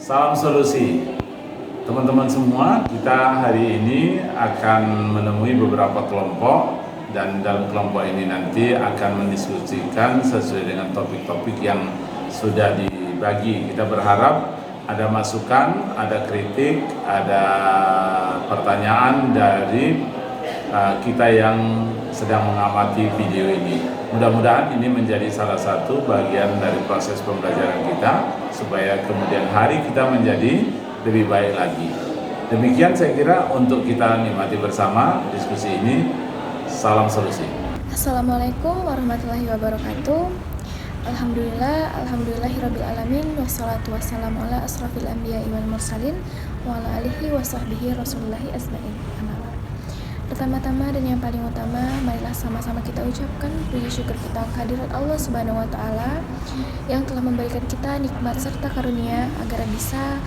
Salam solusi. Teman-teman semua, kita hari ini akan menemui beberapa kelompok dan dalam kelompok ini nanti akan mendiskusikan sesuai dengan topik-topik yang sudah dibagi. Kita berharap ada masukan, ada kritik, ada pertanyaan dari kita yang sedang mengamati video ini. Mudah-mudahan ini menjadi salah satu bagian dari proses pembelajaran kita supaya kemudian hari kita menjadi lebih baik lagi. Demikian saya kira untuk kita nikmati bersama diskusi ini. Salam solusi. Assalamualaikum warahmatullahi wabarakatuh. Alhamdulillahirabbil alamin wassalatu wassalamu ala asrofil anbiya'i wal mursalin wa ala alihi wa sahbihi rasulillahi asma'in. Pertama-tama dan yang paling utama, marilah sama-sama kita ucapkan puji syukur kita kehadirat Allah Subhanahu wa taala yang telah memberikan kita nikmat serta karunia agar bisa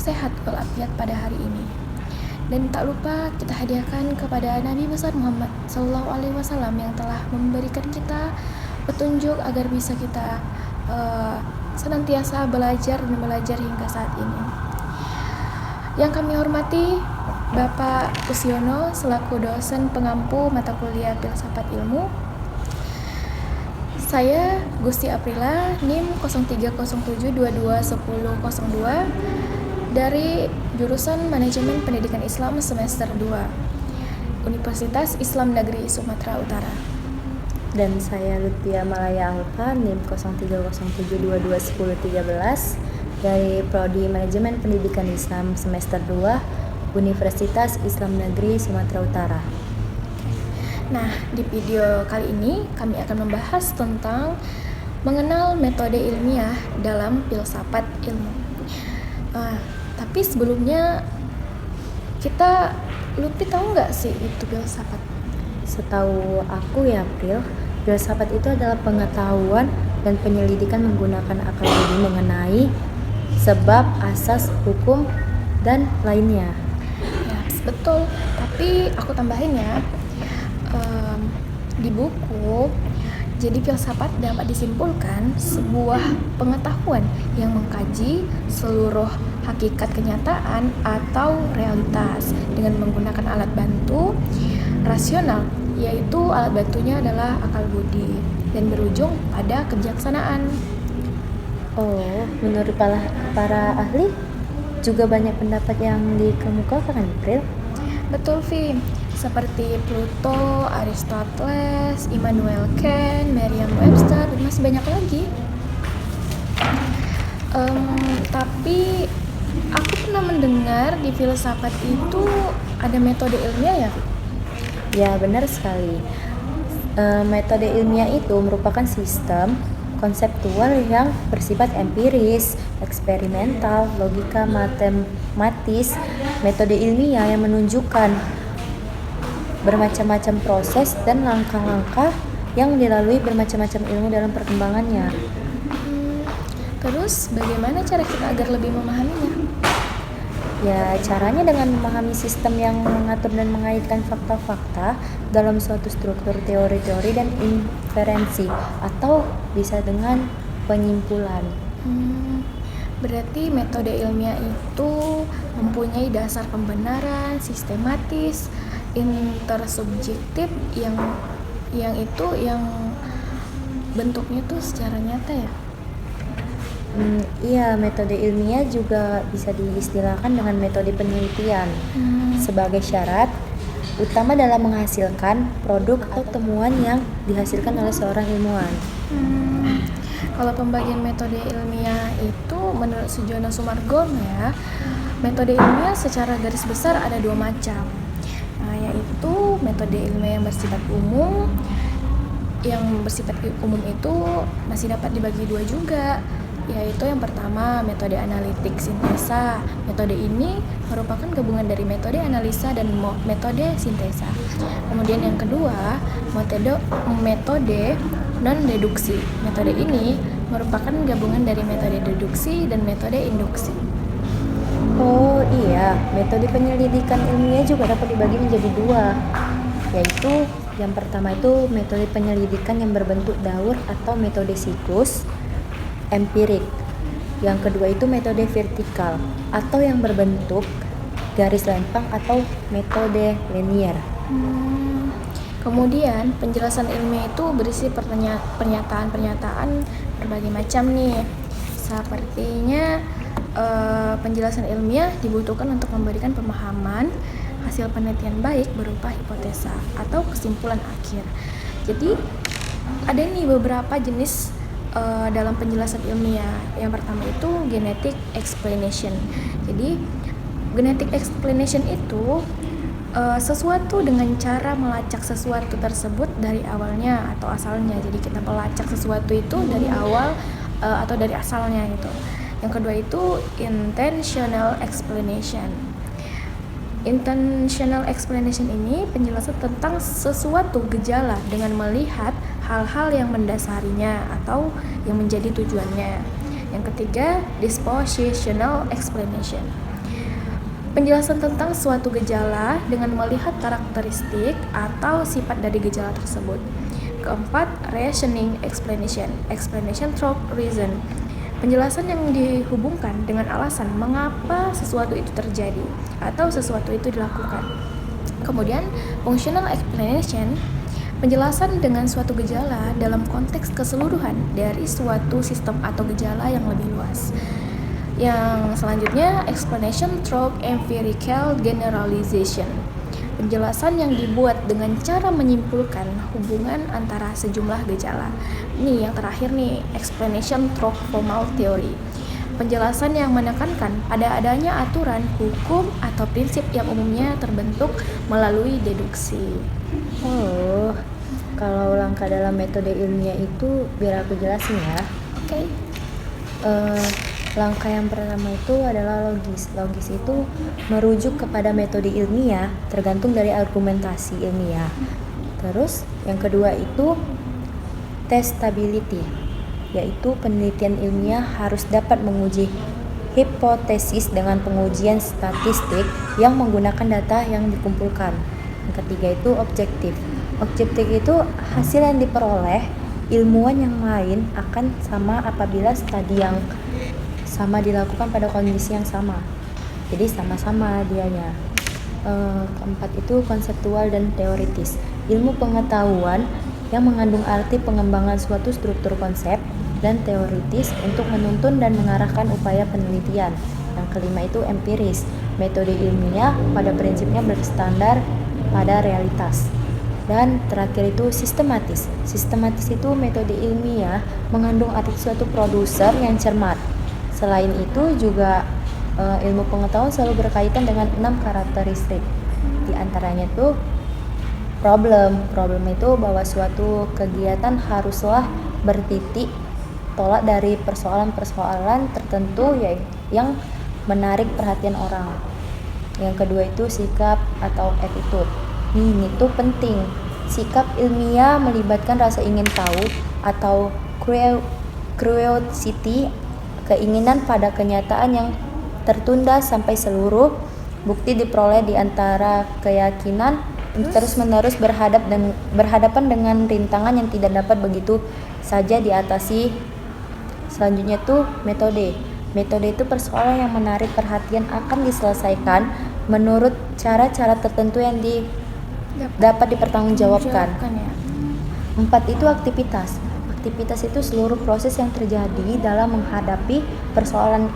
sehat walafiat pada hari ini. Dan tak lupa kita hadiahkan kepada Nabi besar Muhammad sallallahu alaihi wasallam yang telah memberikan kita petunjuk agar bisa kita senantiasa belajar hingga saat ini. Yang kami hormati Bapak Usiono selaku dosen pengampu mata kuliah Filsafat Ilmu. Saya Gusti Aprila NIM 0307221002 dari jurusan Manajemen Pendidikan Islam semester 2 Universitas Islam Negeri Sumatera Utara. Dan saya Lutfia Malaya Alfa NIM 0307221013 dari Prodi Manajemen Pendidikan Islam semester 2 Universitas Islam Negeri Sumatera Utara. Nah, di video kali ini kami akan membahas tentang mengenal metode ilmiah dalam filsafat ilmu. Tapi sebelumnya Lutfi tahu nggak sih itu filsafat? Setahu aku ya, April, filsafat itu adalah pengetahuan dan penyelidikan menggunakan akal budi mengenai sebab, asas, hukum, dan lainnya. Ya, betul. Tapi aku tambahin ya, di buku, jadi filsafat dapat disimpulkan sebuah pengetahuan yang mengkaji seluruh hakikat kenyataan atau realitas dengan menggunakan alat bantu rasional, yaitu alat bantunya adalah akal budi dan berujung pada kebijaksanaan. Oh, menurut para ahli juga banyak pendapat yang dikemukakan, April. Betul, Vi. Seperti Plato, Aristoteles, Immanuel Kant, Merriam-Webster, dan masih banyak lagi. Tapi aku pernah mendengar di filsafat itu ada metode ilmiah ya? Ya, benar sekali. Metode ilmiah itu merupakan sistem konseptual yang bersifat empiris, eksperimental, logika matematis. Metode ilmiah yang menunjukkan bermacam-macam proses dan langkah-langkah yang dilalui bermacam-macam ilmu dalam perkembangannya. Terus bagaimana cara kita agar lebih memahaminya? Ya, caranya dengan memahami sistem yang mengatur dan mengaitkan fakta-fakta dalam suatu struktur teori-teori dan inferensi, atau bisa dengan penyimpulan. Berarti metode ilmiah itu mempunyai dasar pembenaran, sistematis, intersubjektif yang bentuknya tuh secara nyata ya. Iya, metode ilmiah juga bisa diistilahkan dengan metode penelitian sebagai syarat utama dalam menghasilkan produk atau temuan yang dihasilkan oleh seorang ilmuwan. Kalau pembagian metode ilmiah itu menurut Sujono Sumargono ya, metode ilmiah secara garis besar ada dua macam. Yaitu metode ilmiah yang bersifat umum. Yang bersifat umum itu masih dapat dibagi dua juga, yaitu yang pertama metode analitik sintesa. Metode ini merupakan gabungan dari metode analisa dan metode sintesa. Kemudian yang kedua, metode non-deduksi. Metode ini merupakan gabungan dari metode deduksi dan metode induksi. Oh iya, metode penyelidikan ilmiah juga dapat dibagi menjadi dua, yaitu yang pertama itu metode penyelidikan yang berbentuk daur atau metode siklus empirik. Yang kedua itu metode vertikal atau yang berbentuk garis lempang atau metode linear. Kemudian penjelasan ilmiah itu berisi pernyataan-pernyataan berbagai macam nih. Sepertinya penjelasan ilmiah dibutuhkan untuk memberikan pemahaman hasil penelitian baik berupa hipotesa atau kesimpulan akhir. Jadi ada nih beberapa jenis dalam penjelasan ilmiah. Yang pertama itu genetic explanation. Jadi genetic explanation itu sesuatu dengan cara melacak sesuatu tersebut dari awalnya atau asalnya. Jadi kita melacak sesuatu itu dari awal atau dari asalnya gitu. Yang kedua itu intentional explanation. Intentional explanation ini penjelasan tentang sesuatu gejala dengan melihat hal-hal yang mendasarinya atau yang menjadi tujuannya. Yang ketiga, dispositional explanation. Penjelasan tentang suatu gejala dengan melihat karakteristik atau sifat dari gejala tersebut. Keempat, reasoning explanation. Explanation through reason. Penjelasan yang dihubungkan dengan alasan mengapa sesuatu itu terjadi atau sesuatu itu dilakukan. Kemudian, functional explanation. Penjelasan dengan suatu gejala dalam konteks keseluruhan dari suatu sistem atau gejala yang lebih luas. Yang selanjutnya, explanation through empirical generalization. Penjelasan yang dibuat dengan cara menyimpulkan hubungan antara sejumlah gejala. Ini yang terakhir nih, explanation through formal theory. Penjelasan yang menekankan pada adanya aturan, hukum, atau prinsip yang umumnya terbentuk melalui deduksi. Oh, kalau langkah dalam metode ilmiah itu biar aku jelasin ya. Oke. Langkah yang pertama itu adalah logis. Logis itu merujuk kepada metode ilmiah tergantung dari argumentasi ilmiah. Terus yang kedua itu testability, yaitu penelitian ilmiah harus dapat menguji hipotesis dengan pengujian statistik yang menggunakan data yang dikumpulkan. Yang ketiga itu objektif. Objektif itu hasil yang diperoleh ilmuwan yang lain akan sama apabila studi yang sama dilakukan pada kondisi yang sama. Jadi sama-sama dianya. Keempat itu konseptual dan teoritis. Ilmu pengetahuan yang mengandung arti pengembangan suatu struktur konsep dan teoritis untuk menuntun dan mengarahkan upaya penelitian. Yang kelima itu empiris. Metode ilmiah pada prinsipnya berstandar pada realitas. Dan terakhir itu sistematis. Sistematis itu metode ilmiah mengandung arti suatu produser yang cermat. Selain itu juga ilmu pengetahuan selalu berkaitan dengan 6 karakteristik. Di antaranya itu problem. Problem itu bahwa suatu kegiatan haruslah bertitik tolak dari persoalan-persoalan tertentu yang menarik perhatian orang. Yang kedua itu sikap atau attitude. Ini tuh penting. Sikap ilmiah melibatkan rasa ingin tahu atau curiosity, keinginan pada kenyataan yang tertunda sampai seluruh bukti diperoleh di antara keyakinan terus-menerus berhadapan dengan rintangan yang tidak dapat begitu saja diatasi. Selanjutnya tuh metode. Metode itu persoalan yang menarik perhatian akan diselesaikan menurut cara-cara tertentu yang dapat dipertanggungjawabkan. Ya. 4 itu aktivitas. Aktivitas itu seluruh proses yang terjadi dalam menghadapi persoalan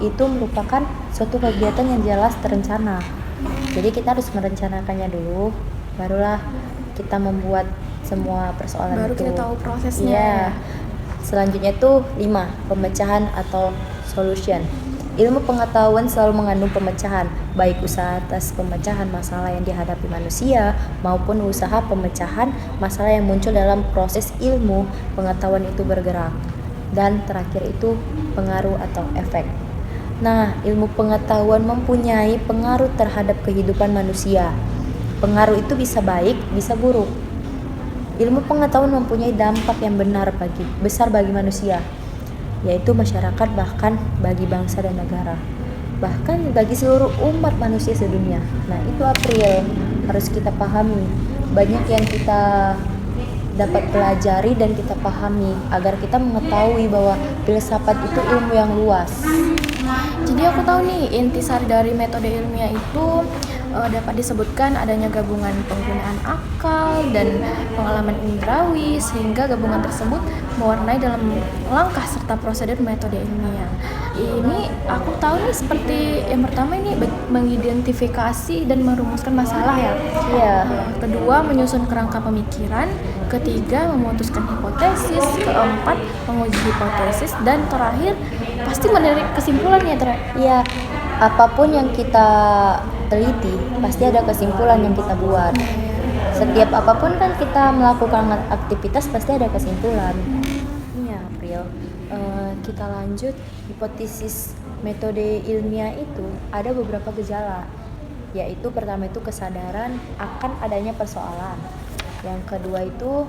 itu merupakan suatu kegiatan yang jelas terencana. Jadi kita harus merencanakannya dulu, barulah kita membuat semua persoalan Baru itu. kita tahu prosesnya. Iya. Selanjutnya itu 5, pemecahan atau solution. Ilmu pengetahuan selalu mengandung pemecahan, baik usaha atas pemecahan masalah yang dihadapi manusia maupun usaha pemecahan masalah yang muncul dalam proses ilmu pengetahuan itu bergerak. Dan terakhir itu pengaruh atau efek. Nah, ilmu pengetahuan mempunyai pengaruh terhadap kehidupan manusia. Pengaruh itu bisa baik, bisa buruk. Ilmu pengetahuan mempunyai dampak yang besar bagi manusia, yaitu masyarakat, bahkan bagi bangsa dan negara, bahkan bagi seluruh umat manusia sedunia. Nah, itu April harus kita pahami. Banyak yang kita dapat pelajari dan kita pahami agar kita mengetahui bahwa filsafat itu ilmu yang luas. Jadi aku tahu nih intisari dari metode ilmiah itu dapat disebutkan adanya gabungan penggunaan akal dan pengalaman indrawi sehingga gabungan tersebut mewarnai dalam langkah serta prosedur metode ilmiah. Ini aku tahu nih seperti yang pertama ini mengidentifikasi dan merumuskan masalah ya. Iya. Kedua menyusun kerangka pemikiran, ketiga memutuskan hipotesis, keempat menguji hipotesis dan terakhir pasti menarik kesimpulan ya Iya, apapun yang kita teliti pasti ada kesimpulan yang kita buat. Setiap apapun kan kita melakukan aktivitas pasti ada kesimpulan. Iya, April. Kita lanjut. Hipotesis metode ilmiah itu ada beberapa gejala, yaitu pertama itu kesadaran akan adanya persoalan. Yang kedua itu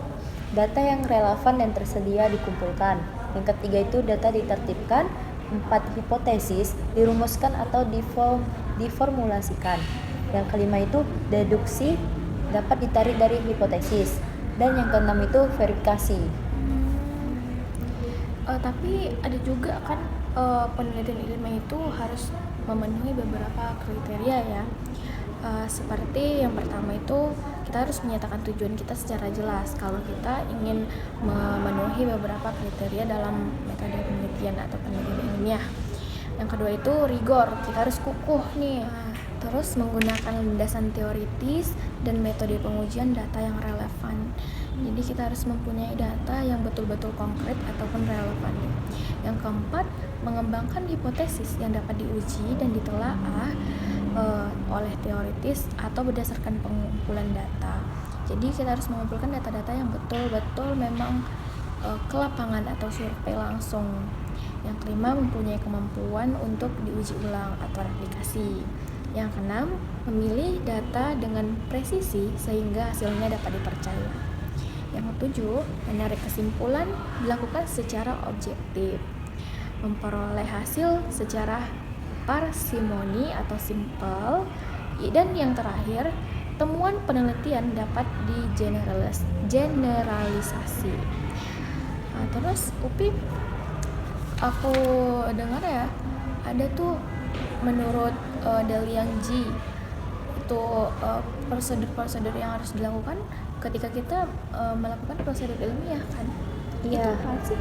data yang relevan dan tersedia dikumpulkan. Yang ketiga itu data ditertibkan. 4 hipotesis dirumuskan atau diformulasikan. Yang kelima itu deduksi dapat ditarik dari hipotesis. Dan yang keenam itu verifikasi. Tapi ada juga kan penelitian ilmiah itu harus memenuhi beberapa kriteria ya. Seperti yang pertama itu kita harus menyatakan tujuan kita secara jelas kalau kita ingin memenuhi beberapa kriteria dalam metode penelitian atau penelitian ilmiah. Yang kedua itu rigor, kita harus kukuh nih. Terus menggunakan landasan teoritis dan metode pengujian data yang relevan. Jadi kita harus mempunyai data yang betul-betul konkret ataupun relevan. Yang keempat, mengembangkan hipotesis yang dapat diuji dan ditelaah oleh teoritis atau berdasarkan pengumpulan data. Jadi kita harus mengumpulkan data-data yang betul-betul memang ke lapangan atau survei langsung. Yang kelima, mempunyai kemampuan untuk diuji ulang atau replikasi. Yang keenam, memilih data dengan presisi sehingga hasilnya dapat dipercaya. Yang ketujuh, menarik kesimpulan dilakukan secara objektif. Memperoleh hasil secara parsimoni atau simpel. Dan yang terakhir, temuan penelitian dapat digeneralisasi. Terus UPI, aku dengar ya, ada tuh menurut Dalian G itu prosedur-prosedur yang harus dilakukan ketika kita melakukan prosedur ilmiah kan. Iya. Itu apa sih?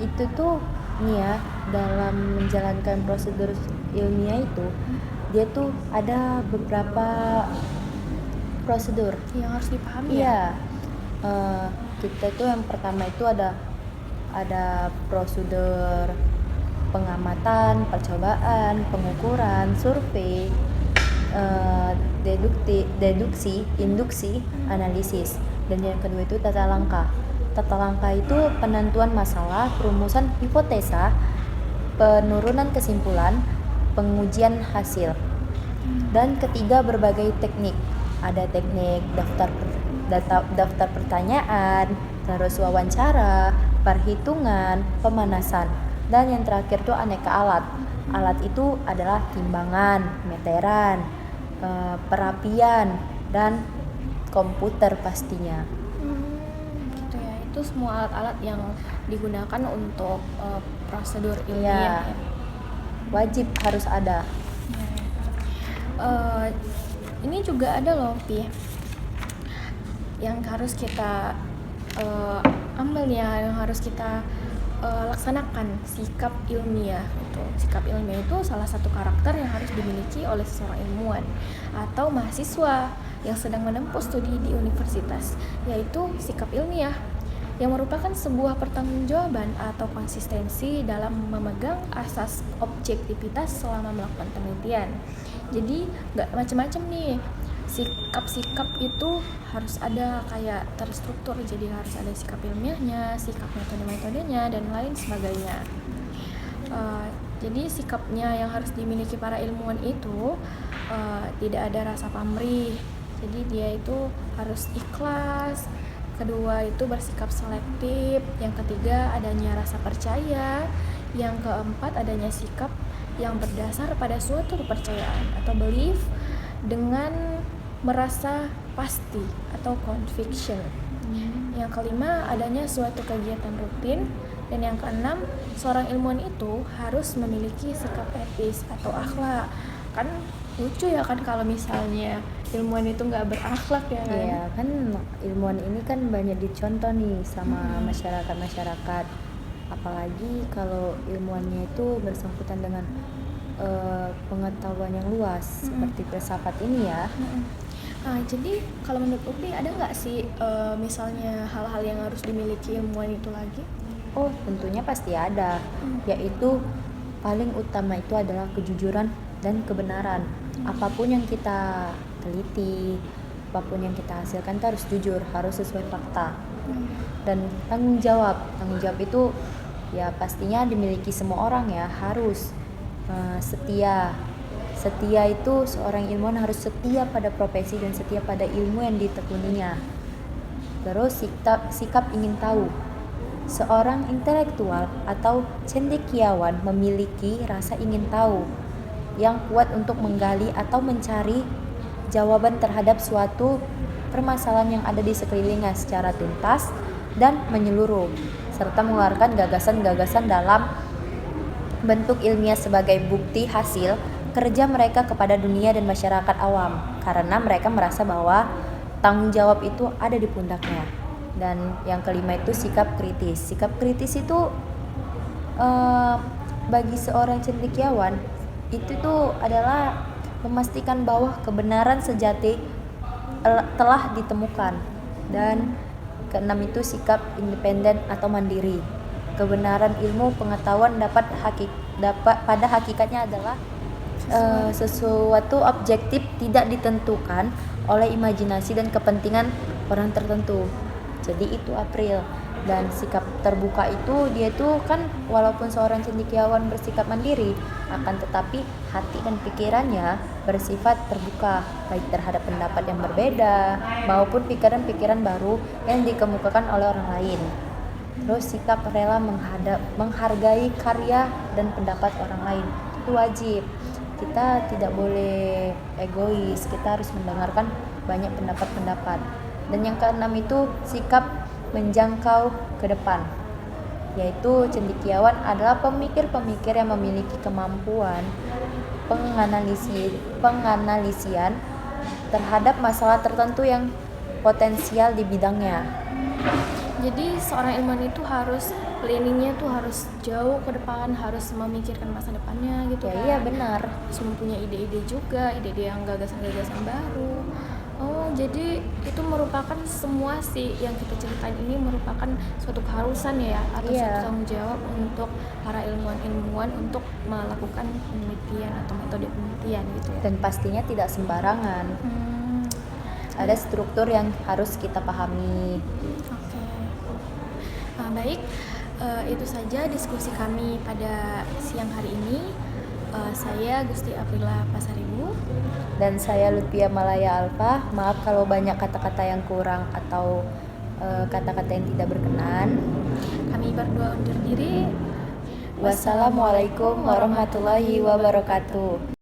Itu tuh nih ya, dalam menjalankan prosedur ilmiah itu dia tuh ada beberapa prosedur Yang harus dipahami ya. Iya. Kita tuh yang pertama itu ada prosedur pengamatan, percobaan, pengukuran, survei, deduksi, induksi, analisis. Dan yang kedua itu tata langkah. Tata langkah itu penentuan masalah, perumusan hipotesa, penurunan kesimpulan, pengujian hasil. Dan ketiga, berbagai teknik. Ada teknik daftar pertanyaan, terus wawancara, perhitungan, pemanasan. Dan yang terakhir tuh aneka alat. Alat itu adalah timbangan, meteran, perapian, dan komputer pastinya. Gitu ya. Itu semua alat-alat yang digunakan untuk prosedur Iya. ilmiah ya. Wajib harus ada. Ini juga ada loh Pi, yang harus kita ambil ya, yang harus kita laksanakan, sikap ilmiah itu. Sikap ilmiah itu salah satu karakter yang harus dimiliki oleh seorang ilmuwan atau mahasiswa yang sedang menempuh studi di universitas, yaitu sikap ilmiah yang merupakan sebuah pertanggungjawaban atau konsistensi dalam memegang asas objektivitas selama melakukan penelitian. Jadi nggak macam-macam nih, sikap-sikap itu harus ada kayak terstruktur, jadi harus ada sikap ilmiahnya, sikap metode-metodenya, dan lain sebagainya. Jadi sikapnya yang harus dimiliki para ilmuwan itu tidak ada rasa pamrih, jadi dia itu harus ikhlas. Kedua itu bersikap selektif. Yang ketiga adanya rasa percaya. Yang keempat adanya sikap yang berdasar pada suatu kepercayaan atau belief dengan merasa pasti atau conviction. Yang kelima, adanya suatu kegiatan rutin. Dan yang keenam, seorang ilmuwan itu harus memiliki sikap etis atau akhlak. Kan lucu ya kan kalau misalnya ilmuwan itu nggak berakhlak ya kan? Iya kan, ilmuwan ini kan banyak dicontoh nih sama masyarakat-masyarakat. Apalagi kalau ilmuwannya itu bersangkutan dengan pengetahuan yang luas seperti filsafat ini ya. Jadi kalau menurut Upi ada nggak sih misalnya hal-hal yang harus dimiliki ilmuwan itu lagi? Oh, tentunya pasti ada, yaitu paling utama itu adalah kejujuran dan kebenaran. Apapun yang kita teliti, apapun yang kita hasilkan itu harus jujur, harus sesuai fakta. Dan tanggung jawab itu ya pastinya dimiliki semua orang ya, harus setia itu seorang ilmuwan harus setia pada profesi dan setia pada ilmu yang ditekuninya. Terus sikap ingin tahu. Seorang intelektual atau cendekiawan memiliki rasa ingin tahu yang kuat untuk menggali atau mencari jawaban terhadap suatu permasalahan yang ada di sekelilingnya secara tuntas dan menyeluruh, serta mengeluarkan gagasan-gagasan dalam bentuk ilmiah sebagai bukti hasil kerja mereka kepada dunia dan masyarakat awam, karena mereka merasa bahwa tanggung jawab itu ada di pundaknya. Dan yang kelima itu sikap kritis. Sikap kritis itu bagi seorang cendekiawan itu tuh adalah memastikan bahwa kebenaran sejati telah ditemukan. Dan keenam itu sikap independen atau mandiri. Kebenaran ilmu pengetahuan pada hakikatnya adalah sesuatu objektif tidak ditentukan oleh imajinasi dan kepentingan orang tertentu. Jadi itu April. Dan sikap terbuka itu dia tuh kan walaupun seorang cendekiawan bersikap mandiri, akan tetapi hati dan pikirannya bersifat terbuka baik terhadap pendapat yang berbeda maupun pikiran-pikiran baru yang dikemukakan oleh orang lain. Terus sikap rela menghargai karya dan pendapat orang lain itu wajib. Kita tidak boleh egois, kita harus mendengarkan banyak pendapat-pendapat. Dan yang keenam itu sikap menjangkau ke depan, yaitu cendekiawan adalah pemikir-pemikir yang memiliki kemampuan penganalisian terhadap masalah tertentu yang potensial di bidangnya. Jadi seorang ilmuwan itu harus planningnya tuh harus jauh ke depan, harus memikirkan masa depannya gitu Ya, kan. iya benar. Harus mempunyai ide-ide juga, ide-ide yang gagasan-gagasan baru. Oh, jadi itu merupakan semua sih yang kita ceritain ini merupakan suatu keharusan ya atau suatu tanggung jawab untuk para ilmuwan-ilmuwan untuk melakukan penelitian atau metode penelitian gitu ya. Dan pastinya tidak sembarangan. Ada struktur yang harus kita pahami. Oke. Baik, itu saja diskusi kami pada siang hari ini. Saya Gusti Aprila Pasaribu. Dan saya Lutfia Malaya Alfa. Maaf kalau banyak kata-kata yang kurang atau kata-kata yang tidak berkenan. Kami berdua undur diri. Wassalamualaikum warahmatullahi wabarakatuh.